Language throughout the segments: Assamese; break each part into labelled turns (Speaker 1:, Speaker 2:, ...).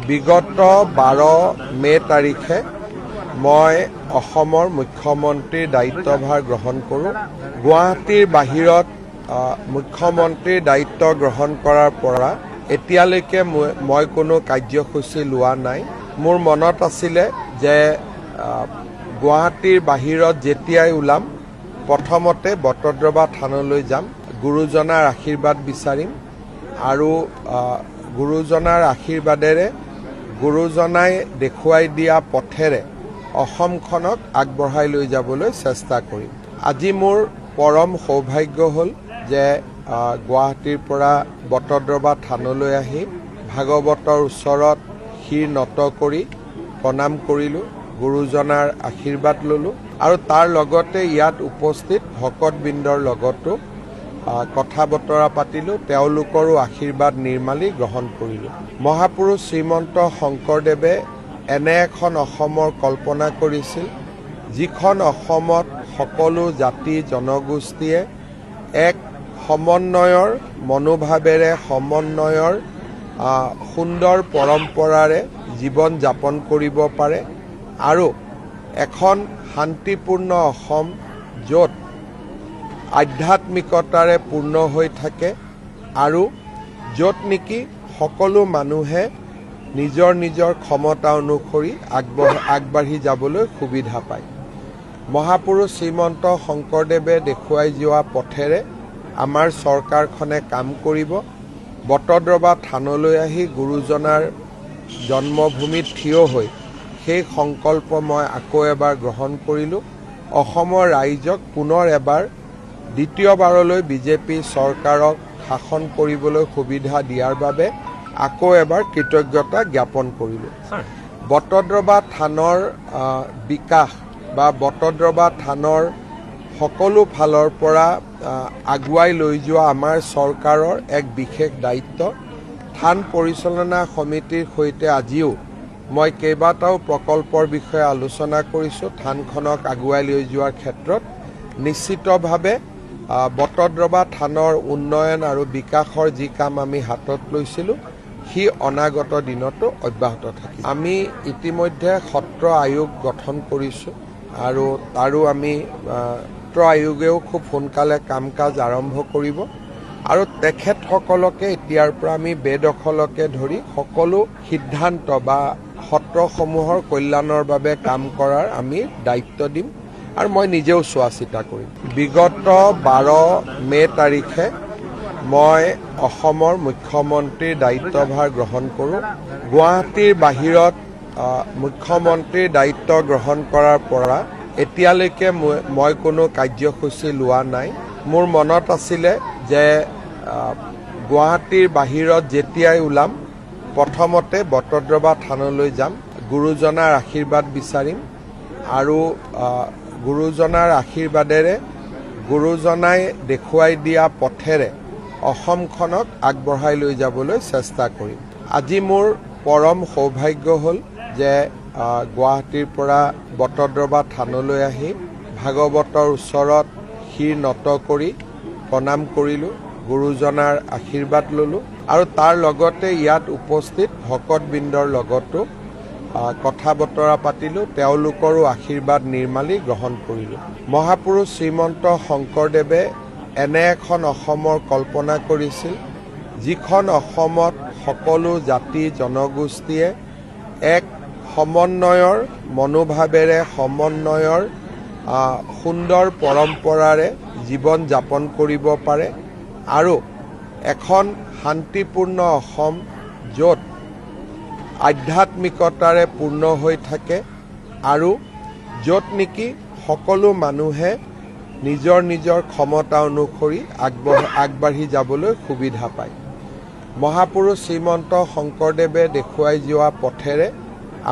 Speaker 1: বিগত 12 মে তাৰিখে মই অসমৰ মুখ্যমন্ত্ৰীৰ দায়িত্বভাৰ গ্ৰহণ কৰোঁ। গুৱাহাটীৰ বাহিৰত মুখ্যমন্ত্ৰীৰ দায়িত্ব গ্ৰহণ কৰাৰ পৰা এতিয়ালৈকে মই কোনো কাৰ্যসূচী লোৱা নাই। মোৰ মনত আছিলে যে গুৱাহাটীৰ বাহিৰত যেতিয়াই ওলাম প্ৰথমতে বটদ্ৰৱা থানলৈ যাম, গুৰুজনাৰ আশীৰ্বাদ বিচাৰিম আৰু গুৰুজনাৰ আশীৰ্বাদেৰে গুৰুজনাই দেখুৱাই দিয়া পথেৰে অসমখনক আগবঢ়াই লৈ যাবলৈ চেষ্টা কৰিম। আজি মোৰ পৰম সৌভাগ্য হ'ল যে গুৱাহাটীৰ পৰা বটদ্ৰৱা থানলৈ আহি ভাগৱতৰ ওচৰত শিৰ নত কৰি প্ৰণাম কৰিলোঁ, গুৰুজনাৰ আশীৰ্বাদ ল'লোঁ আৰু তাৰ লগতে ইয়াত উপস্থিত ভকতবৃন্দৰ লগতো কথা বতৰা পাতিলোঁ, তেওঁলোকৰো আশীৰ্বাদ নিৰ্মালি গ্ৰহণ কৰিলোঁ। মহাপুৰুষ শ্ৰীমন্ত শংকৰদেৱে এনে এখন অসমৰ কল্পনা কৰিছিল যিখন অসমত সকলো জাতি জনগোষ্ঠীয়ে এক সমন্বয়ৰ মনোভাৱেৰে সমন্বয়ৰ সুন্দৰ পৰম্পৰাৰে জীৱন যাপন কৰিব পাৰে আৰু এখন শান্তিপূৰ্ণ অসম য'ত আধ্যাত্মিকতাৰে পূৰ্ণ হৈ থাকে আৰু য'ত নেকি সকলো মানুহে নিজৰ নিজৰ ক্ষমতা অনুসৰি আগবাঢ়ি যাবলৈ সুবিধা পায়। মহাপুৰুষ শ্ৰীমন্ত শংকৰদেৱে দেখুৱাই যোৱা পথেৰে আমাৰ চৰকাৰখনে কাম কৰিব। বটদ্ৰৱা থানলৈ আহি গুৰুজনাৰ জন্মভূমিত থিয় হৈ সেই সংকল্প মই আকৌ এবাৰ গ্ৰহণ কৰিলোঁ। অসমৰ ৰাইজক পুনৰ এবাৰ দ্বিতীয়বাৰলৈ বিজেপি চৰকাৰক শাসন কৰিবলৈ সুবিধা দিয়াৰ বাবে আকৌ এবাৰ কৃতজ্ঞতা জ্ঞাপন কৰিলোঁ। বটদ্ৰৱা থানৰ বিকাশ বা বটদ্ৰৱা থানৰ সকলো ফালৰ পৰা আগুৱাই লৈ যোৱা আমাৰ চৰকাৰৰ এক বিশেষ দায়িত্ব। থান পৰিচালনা সমিতিৰ সৈতে আজিও মই কেইবাটাও প্ৰকল্পৰ বিষয়ে আলোচনা কৰিছোঁ। থানখনক আগুৱাই লৈ যোৱাৰ ক্ষেত্ৰত নিশ্চিতভাৱে বটদ্ৰৱা থানৰ উন্নয়ন আৰু বিকাশৰ যি কাম আমি হাতত লৈছিলোঁ সি অনাগত দিনতো অব্যাহত থাকিব। আমি ইতিমধ্যে সত্ৰ আয়োগ গঠন কৰিছোঁ আৰু তাৰো আমি সত্ৰ আয়োগেও খুব সোনকালে কাম কাজ আৰম্ভ কৰিব আৰু তেখেতসকলকে এতিয়াৰ পৰা আমি বেদখলকে ধৰি সকলো সিদ্ধান্ত বা সত্ৰসমূহৰ কল্যাণৰ বাবে কাম কৰাৰ আমি দায়িত্ব দিম আৰু মই নিজেও চোৱা চিতা কৰিম। বিগত 12 মে তাৰিখে মই অসমৰ মুখ্যমন্ত্ৰীৰ দায়িত্বভাৰ গ্ৰহণ কৰোঁ। গুৱাহাটীৰ বাহিৰত মুখ্যমন্ত্ৰীৰ দায়িত্ব গ্ৰহণ কৰাৰ পৰা এতিয়ালৈকে মই কোনো কাৰ্যসূচী লোৱা নাই। মোৰ মনত আছিলে যে গুৱাহাটীৰ বাহিৰত যেতিয়াই ওলাম প্ৰথমতে বটদ্ৰৱা থানলৈ যাম, গুৰুজনাৰ আশীৰ্বাদ বিচাৰিম আৰু গুৰুজনাৰ আশীৰ্বাদেৰে গুৰুজনাই দেখুৱাই দিয়া পথেৰে অসমখনক আগবঢ়াই লৈ যাবলৈ চেষ্টা কৰিম। আজি মোৰ পৰম সৌভাগ্য হ'ল যে গুৱাহাটীৰ পৰা বটদ্ৰৱা থানলৈ আহি ভাগৱতৰ ওচৰত শিৰ নত কৰি প্ৰণাম কৰিলোঁ, গুৰুজনাৰ আশীৰ্বাদ ল'লোঁ আৰু তাৰ লগতে ইয়াত উপস্থিত ভকতবৃন্দৰ লগতো কথা বতৰা পাতিলোঁ, তেওঁলোকৰো আশীৰ্বাদ নিৰ্মালি গ্ৰহণ কৰিলোঁ। মহাপুৰুষ শ্ৰীমন্ত শংকৰদেৱে এনে এখন অসমৰ কল্পনা কৰিছিল যিখন অসমত সকলো জাতি জনগোষ্ঠীয়ে এক সমন্বয়ৰ মনোভাৱেৰে সমন্বয়ৰ সুন্দৰ পৰম্পৰাৰে জীৱন যাপন কৰিব পাৰে আৰু এখন শান্তিপূৰ্ণ অসম য'ত আধ্যাত্মিকতাৰে পূৰ্ণ হৈ থাকে আৰু য'ত নেকি সকলো মানুহে নিজৰ নিজৰ ক্ষমতা অনুসৰি আগবাঢ়ি যাবলৈ সুবিধা পায়। মহাপুৰুষ শ্ৰীমন্ত শংকৰদেৱে দেখুৱাই যোৱা পথেৰে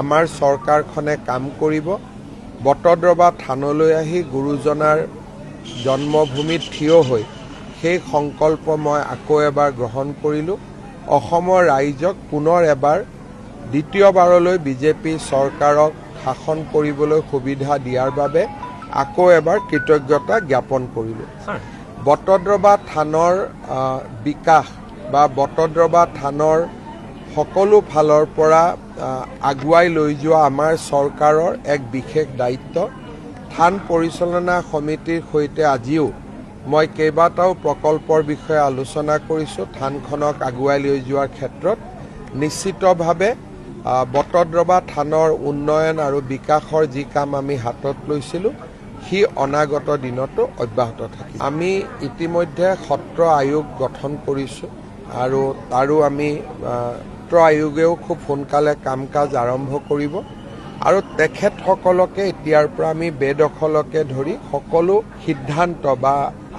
Speaker 1: আমাৰ চৰকাৰখনে কাম কৰিব। বটদ্ৰৱা থানলৈ আহি গুৰুজনাৰ জন্মভূমিত থিয় হৈ সেই সংকল্প মই আকৌ এবাৰ গ্ৰহণ কৰিলোঁ। অসমৰ ৰাইজক পুনৰ এবাৰ দ্বিতীয়বাৰলৈ বিজেপি চৰকাৰক শাসন কৰিবলৈ সুবিধা দিয়াৰ বাবে আকৌ এবাৰ কৃতজ্ঞতা জ্ঞাপন কৰিলোঁ। বটদ্ৰৱা থানৰ বিকাশ বা বটদ্ৰৱা থানৰ সকলো ফালৰ পৰা আগুৱাই লৈ যোৱা আমাৰ চৰকাৰৰ এক বিশেষ দায়িত্ব। থান পৰিচালনা সমিতিৰ সৈতে আজিও মই কেইবাটাও প্ৰকল্পৰ বিষয়ে আলোচনা কৰিছোঁ। থানখনক আগুৱাই লৈ যোৱাৰ ক্ষেত্ৰত নিশ্চিতভাৱে বটদ্ৰৱা থানৰ উন্নয়ন আৰু বিকাশৰ যি কাম আমি হাতত লৈছিলোঁ সি অনাগত দিনতো অব্যাহত থাকিব। আমি ইতিমধ্যে সত্ৰ আয়োগ গঠন কৰিছোঁ আৰু তাৰো আমি সত্ৰ আয়োগেও খুব সোনকালে কাম কাজ আৰম্ভ কৰিব আৰু তেখেতসকলকে এতিয়াৰ পৰা আমি বেদখলকে ধৰি সকলো সিদ্ধান্ত বা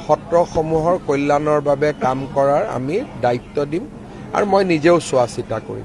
Speaker 1: সত্ৰসমূহৰ কল্যাণৰ বাবে কাম কৰাৰ আমি দায়িত্ব দিম আৰু মই নিজেও চোৱা চিতা কৰিম।